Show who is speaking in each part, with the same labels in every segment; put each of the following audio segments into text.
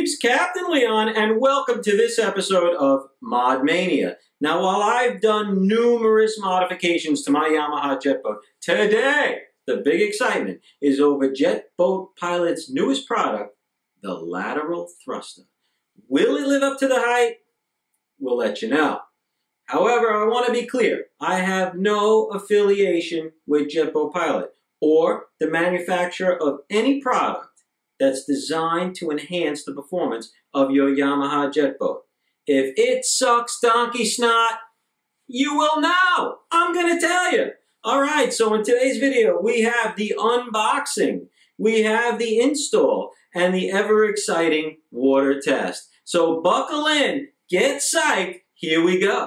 Speaker 1: peeps, Captain Leon, and welcome to this episode of Mod Mania. Now, while I've done numerous modifications to my Yamaha jet boat, today the big excitement is over JetBoatPilot's newest product, the lateral thruster. Will it live up to the hype? We'll let you know. However, I want to be clear, I have no affiliation with JetBoatPilot or the manufacturer of any product that's designed to enhance the performance of your Yamaha jet boat. If it sucks donkey snot, you will know. I'm going to tell you. All right, so in today's video, we have the unboxing, we have the install, and the ever-exciting water test. So buckle in, get psyched, here we go.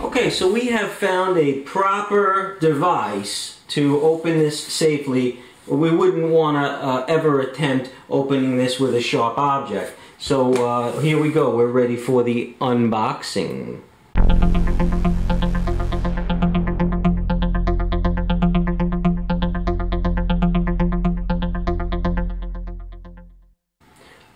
Speaker 1: Okay, so we have found a proper device to open this safely. We wouldn't want to ever attempt opening this with a sharp object. So here we go, we're ready for the unboxing.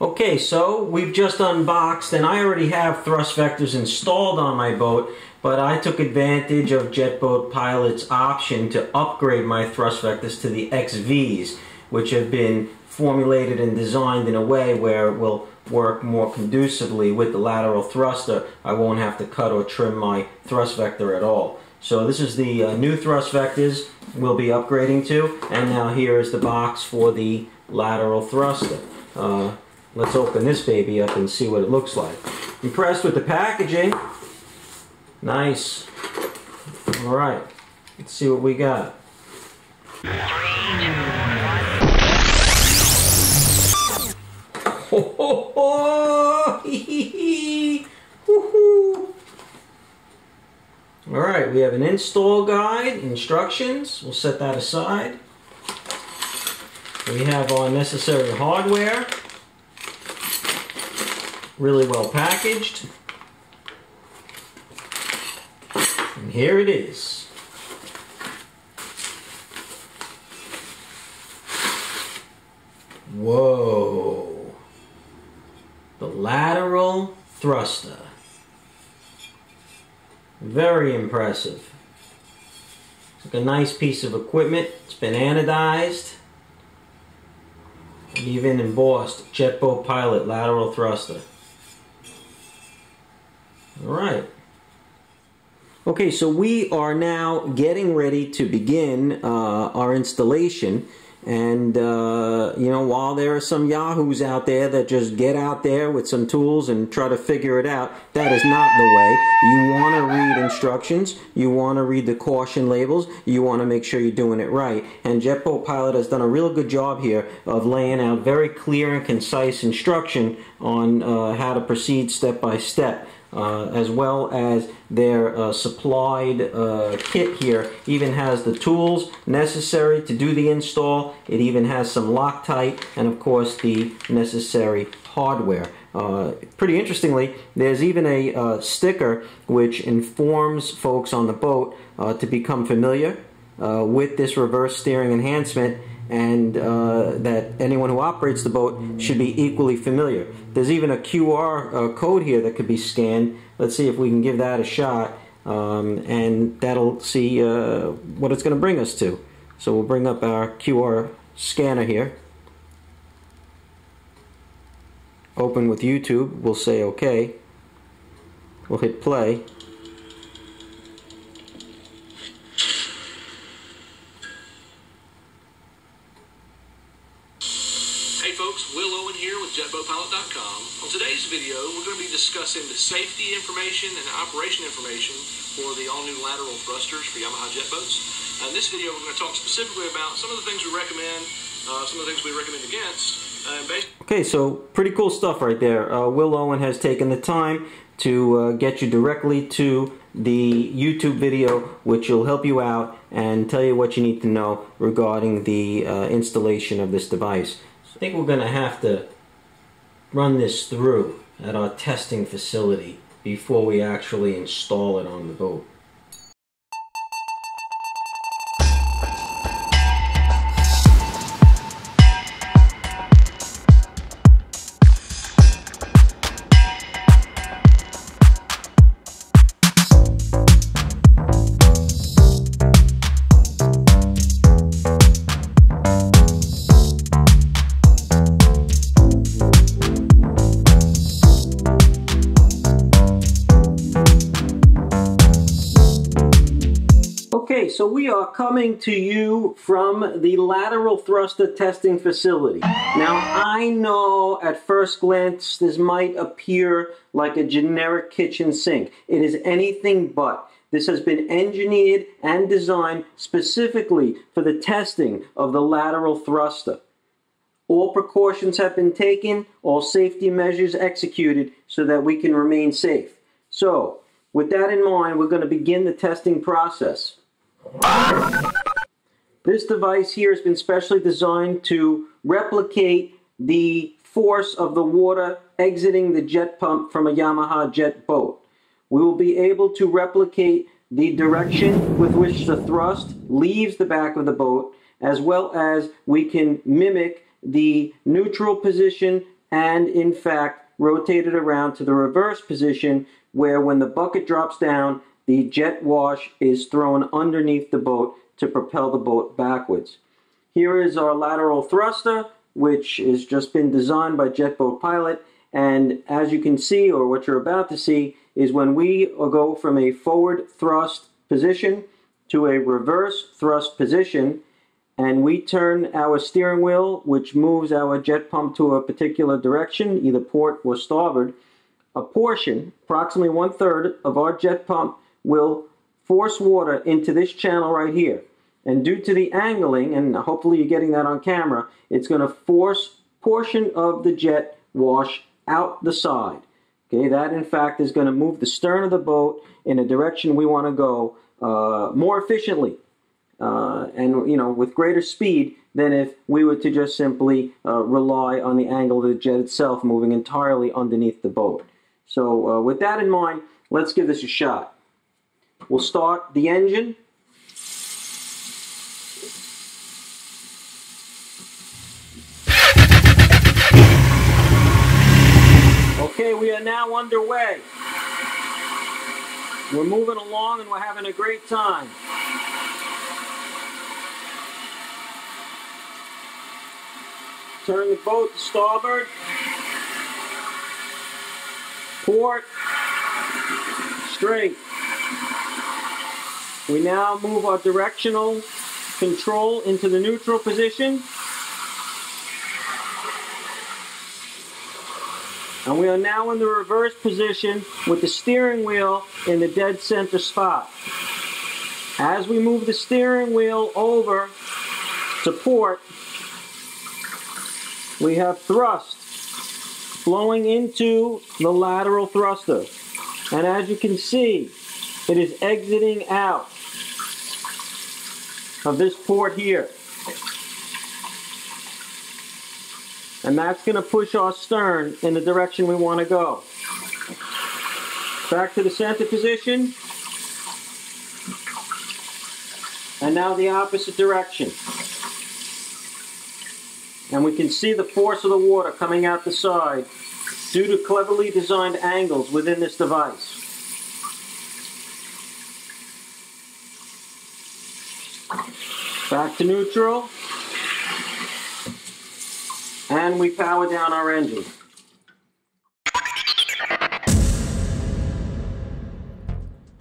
Speaker 1: Okay, so we've just unboxed, and I already have thrust vectors installed on my boat, but I took advantage of JetBoatPilot's option to upgrade my thrust vectors to the XVs, which have been formulated and designed in a way where it will work more conducively with the lateral thruster. I won't have to cut or trim my thrust vector at all. So this is the new thrust vectors we'll be upgrading to, and now here is the box for the lateral thruster. Let's open this baby up and see what it looks like. Impressed with the packaging. Nice. Alright, let's see what we got.
Speaker 2: 3, 2, 1.
Speaker 1: Ho ho ho! Hee hee hee! Woohoo! Alright, we have an install guide, instructions. We'll set that aside. We have our necessary hardware. Really well packaged. And here it is. Whoa. The lateral thruster. Very impressive. It's like a nice piece of equipment. It's been anodized. And even embossed JetBoatPilot lateral thruster. Alright. Okay, so we are now getting ready to begin our installation, and you know, while there are some yahoos out there that just get out there with some tools and try to figure it out, that is not the way. You want to read instructions, you want to read the caution labels, you want to make sure you're doing it right, and JetBoatPilot has done a real good job here of laying out very clear and concise instruction on how to proceed step by step. As well as their supplied kit here even has the tools necessary to do the install. It even has some Loctite and of course the necessary hardware. Pretty interestingly, there's even a sticker which informs folks on the boat to become familiar with this reverse steering enhancement, and that anyone who operates the boat should be equally familiar. There's even a QR code here that could be scanned. Let's see if we can give that a shot, and that'll see what it's going to bring us to. So we'll bring up our QR scanner here. open with YouTube. We'll say OK. We'll hit play.
Speaker 2: Hey folks, Will Owen here with JetBoatPilot.com. On today's video, we're going to be discussing the safety information and operation information for the all-new lateral thrusters for Yamaha jet boats. In this video, we're going to talk specifically about some of the things we recommend, some of the things we recommend against.
Speaker 1: Okay, so pretty cool stuff right there. Will Owen has taken the time to get you directly to the YouTube video, which will help you out and tell you what you need to know regarding the installation of this device. I think we're going to have to run this through at our testing facility before we actually install it on the boat. Okay, so we are coming to you from the lateral thruster testing facility. Now, I know at first glance this might appear like a generic kitchen sink. It is anything but. This has been engineered and designed specifically for the testing of the lateral thruster. All precautions have been taken, all safety measures executed so that we can remain safe. So, with that in mind, we're going to begin the testing process. This device here has been specially designed to replicate the force of the water exiting the jet pump from a Yamaha jet boat. We will be able to replicate the direction with which the thrust leaves the back of the boat, as well as we can mimic the neutral position and, in fact, rotate it around to the reverse position, where when the bucket drops down, the jet wash is thrown underneath the boat to propel the boat backwards. Here is our lateral thruster, which has just been designed by JetBoatPilot. And as you can see, or what you're about to see, is when we go from a forward thrust position to a reverse thrust position, and we turn our steering wheel, which moves our jet pump to a particular direction, either port or starboard, a portion, approximately 1/3 of our jet pump, will force water into this channel right here. And due to the angling, and hopefully you're getting that on camera, it's going to force portion of the jet wash out the side. Okay, that in fact is going to move the stern of the boat in a direction we want to go more efficiently and with greater speed than if we were to just simply rely on the angle of the jet itself moving entirely underneath the boat. So with that in mind, let's give this a shot. We'll start the engine. Okay, we are now underway. We're moving along and we're having a great time. Turn the boat to starboard. Port. Straight. We now move our directional control into the neutral position. And we are now in the reverse position with the steering wheel in the dead center spot. As we move the steering wheel over to port, we have thrust flowing into the lateral thruster. And as you can see, it is exiting out of this port here. And that's going to push our stern in the direction we want to go. Back to the center position. And now the opposite direction. And we can see the force of the water coming out the side due to cleverly designed angles within this device. Back to neutral. And we power down our engine.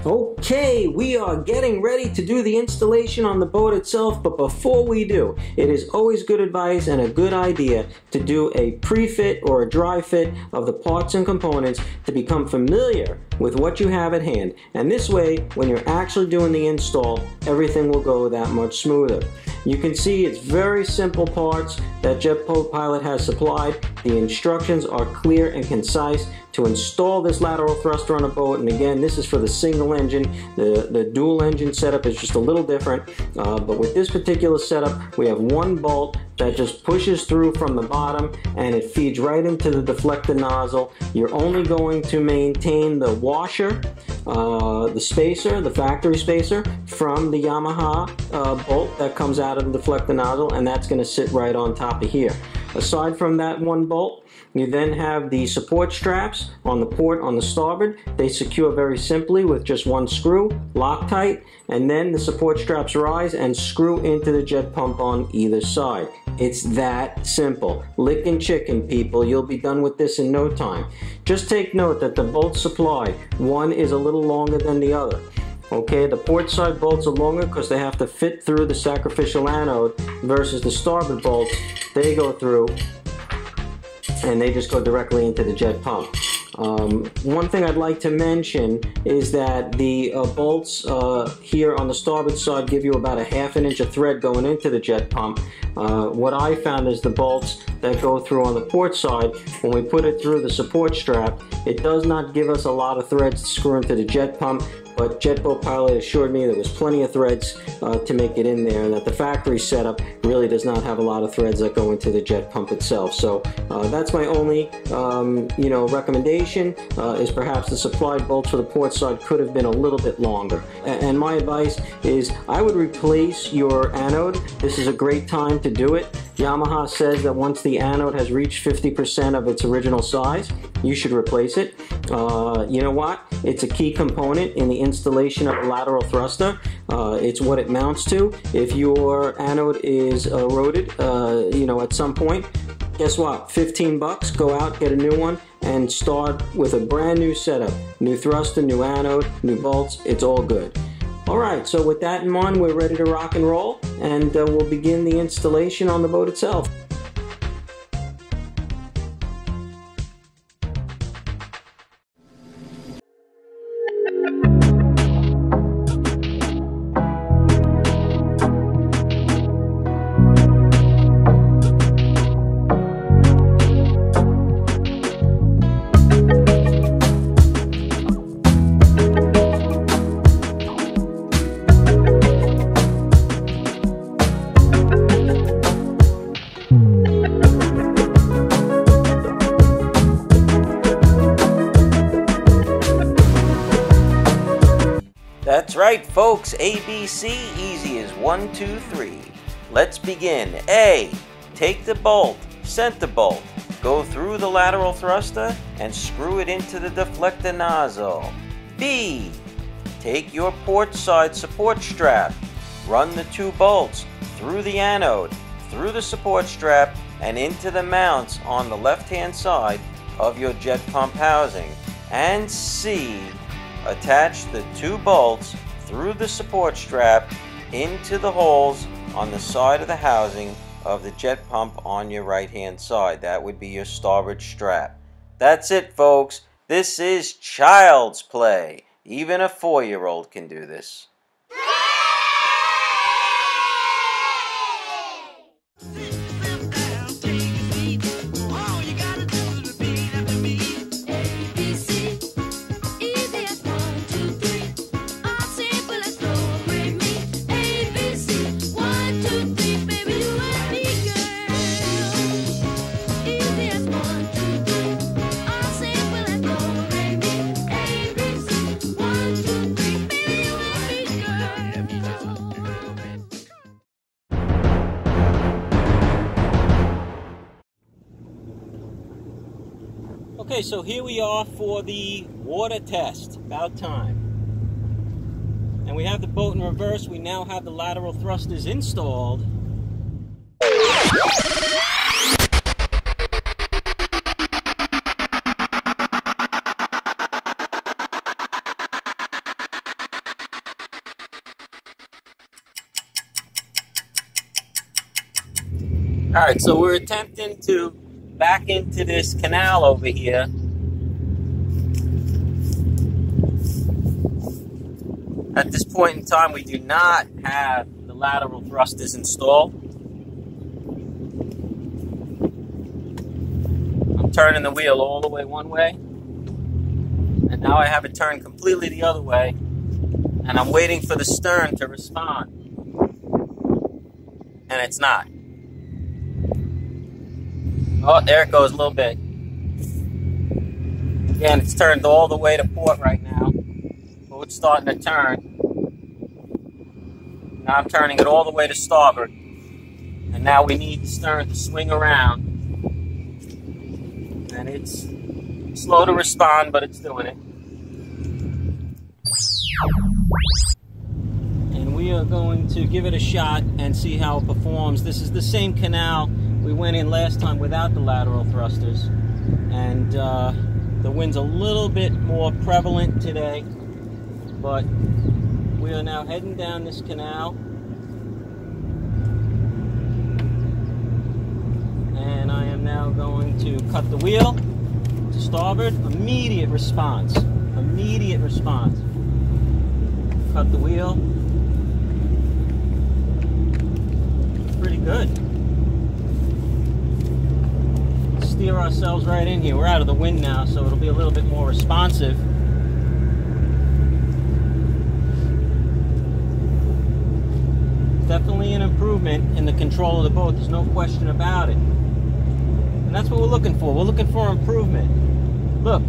Speaker 1: Okay, we are getting ready to do the installation on the boat itself, but before we do, it is always good advice and a good idea to do a pre-fit or a dry fit of the parts and components to become familiar with what you have at hand. And this way, when you're actually doing the install, everything will go that much smoother. You can see it's very simple parts that JetBoatPilot has supplied. The instructions are clear and concise to install this lateral thruster on a boat. And again, this is for the single engine. The dual engine setup is just a little different. But with this particular setup, we have one bolt that just pushes through from the bottom and it feeds right into the deflector nozzle. You're only going to maintain the washer, the spacer, the factory spacer from the Yamaha bolt that comes out of the deflector nozzle, and that's going to sit right on top of here. Aside from that one bolt, you then have the support straps on the port on the starboard. They secure very simply with just one screw, Loctite, and then the support straps rise and screw into the jet pump on either side. It's that simple. Lick and chicken, people. You'll be done with this in no time. Just take note that the bolts supplied, one is a little longer than the other. Okay, the port side bolts are longer because they have to fit through the sacrificial anode versus the starboard bolts. They go through and they just go directly into the jet pump. One thing I'd like to mention is that the bolts here on the starboard side give you about a ½ inch of thread going into the jet pump. What I found is the bolts that go through on the port side, when we put it through the support strap, it does not give us a lot of threads to screw into the jet pump. But JetBoatPilot assured me there was plenty of threads to make it in there, and that the factory setup really does not have a lot of threads that go into the jet pump itself. So that's my only recommendation, is perhaps the supplied bolts for the port side could have been a little bit longer. And my advice is I would replace your anode. This is a great time to do it. Yamaha says that once the anode has reached 50% of its original size, you should replace it. You know what? It's a key component in the installation of a lateral thruster. It's what it mounts to. If your anode is eroded, at some point, guess what? 15 bucks, go out, get a new one, and start with a brand new setup. New thruster, new anode, new bolts, it's all good. Alright, so with that in mind, we're ready to rock and roll, and we'll begin the installation on the boat itself. That's right, folks. ABC, easy as 1, 2, 3. Let's begin. A, take the bolt, center bolt, go through the lateral thruster and screw it into the deflector nozzle. B, take your port side support strap, run the 2 bolts through the anode, through the support strap, and into the mounts on the left-hand side of your jet pump housing. And C, attach the 2 bolts through the support strap into the holes on the side of the housing of the jet pump on your right hand side. That would be your starboard strap. That's it, folks. This is child's play. Even a 4-year-old can do this. Okay, so here we are for the water test. About time. And we have the boat in reverse. We now have the lateral thrusters installed. Alright, so we're attempting to back into this canal over here. At this point in time, we do not have the lateral thrusters installed. I'm turning the wheel all the way one way, and now I have it turned completely the other way, and I'm waiting for the stern to respond, and it's not. Oh, there it goes a little bit. Again, it's turned all the way to port right now. Oh, it's starting to turn. Now I'm turning it all the way to starboard. And now we need the stern to swing around. And it's slow to respond, but it's doing it. And we are going to give it a shot and see how it performs. This is the same canal we went in last time without the lateral thrusters. And the wind's a little bit more prevalent today. But we are now heading down this canal. And I am now going to cut the wheel to starboard. Immediate response. Immediate response. Cut the wheel. Pretty good. Steer ourselves right in here. We're out of the wind now, so it'll be a little bit more responsive. Definitely an improvement in the control of the boat. There's no question about it. And that's what we're looking for. We're looking for improvement. Look,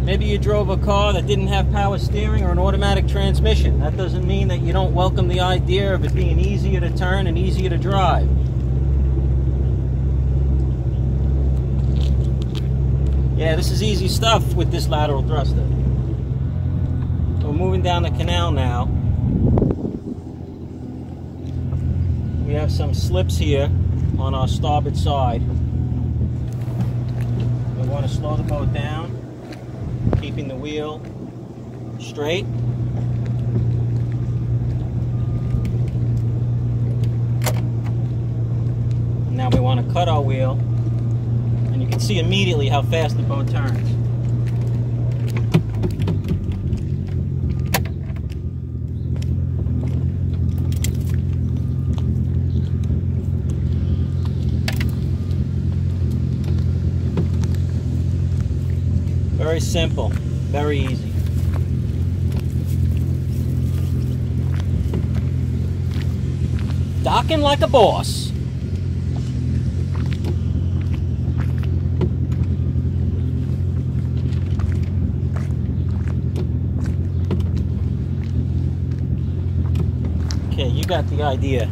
Speaker 1: maybe you drove a car that didn't have power steering or an automatic transmission. That doesn't mean that you don't welcome the idea of it being easier to turn and easier to drive. Yeah, this is easy stuff with this lateral thruster. We're moving down the canal now. We have some slips here on our starboard side. We want to slow the boat down, keeping the wheel straight. Now we want to cut our wheel, and you can see immediately how fast the boat turns. Very simple, very easy. Docking like a boss. Okay, you got the idea.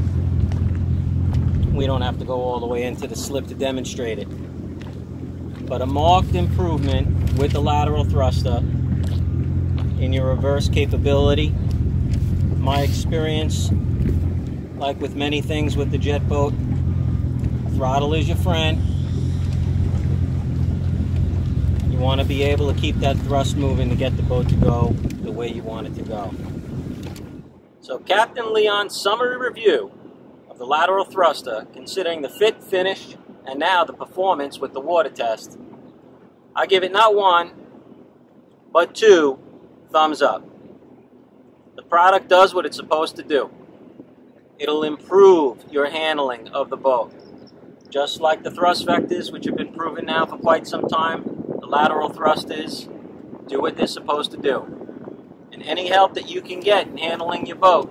Speaker 1: We don't have to go all the way into the slip to demonstrate it. But a marked improvement with the lateral thruster in your reverse capability. My experience, like with many things with the jet boat, throttle is your friend. You want to be able to keep that thrust moving to get the boat to go the way you want it to go. So Captain Leon's summary review of the lateral thruster, considering the fit, finish, and now the performance with the water test, I give it not 1, but 2 thumbs up. The product does what it's supposed to do. It'll improve your handling of the boat. Just like the thrust vectors, which have been proven now for quite some time, the lateral thrusters do what they're supposed to do. And any help that you can get in handling your boat,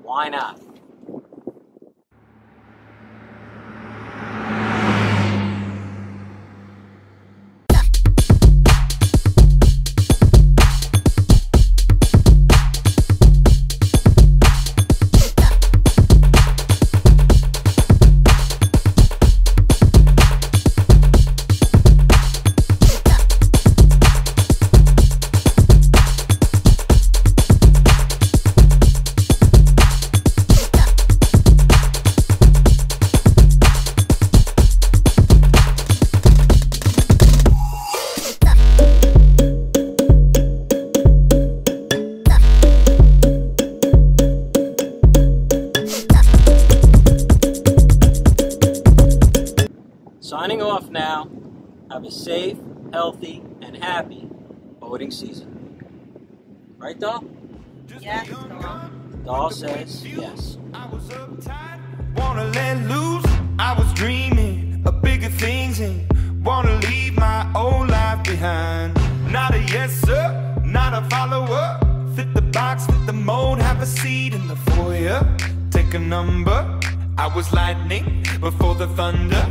Speaker 1: why not? safe, healthy, and happy boating season. Right, Doll?
Speaker 3: Yes, Doll.
Speaker 1: Doll says yes.
Speaker 4: I was uptight, wanna let loose. I was dreaming of bigger things and wanna leave my old life behind. Not a yes sir, not a follower. Fit the box, fit the mold, have a seat in the foyer. Take a number. I was lightning before the thunder.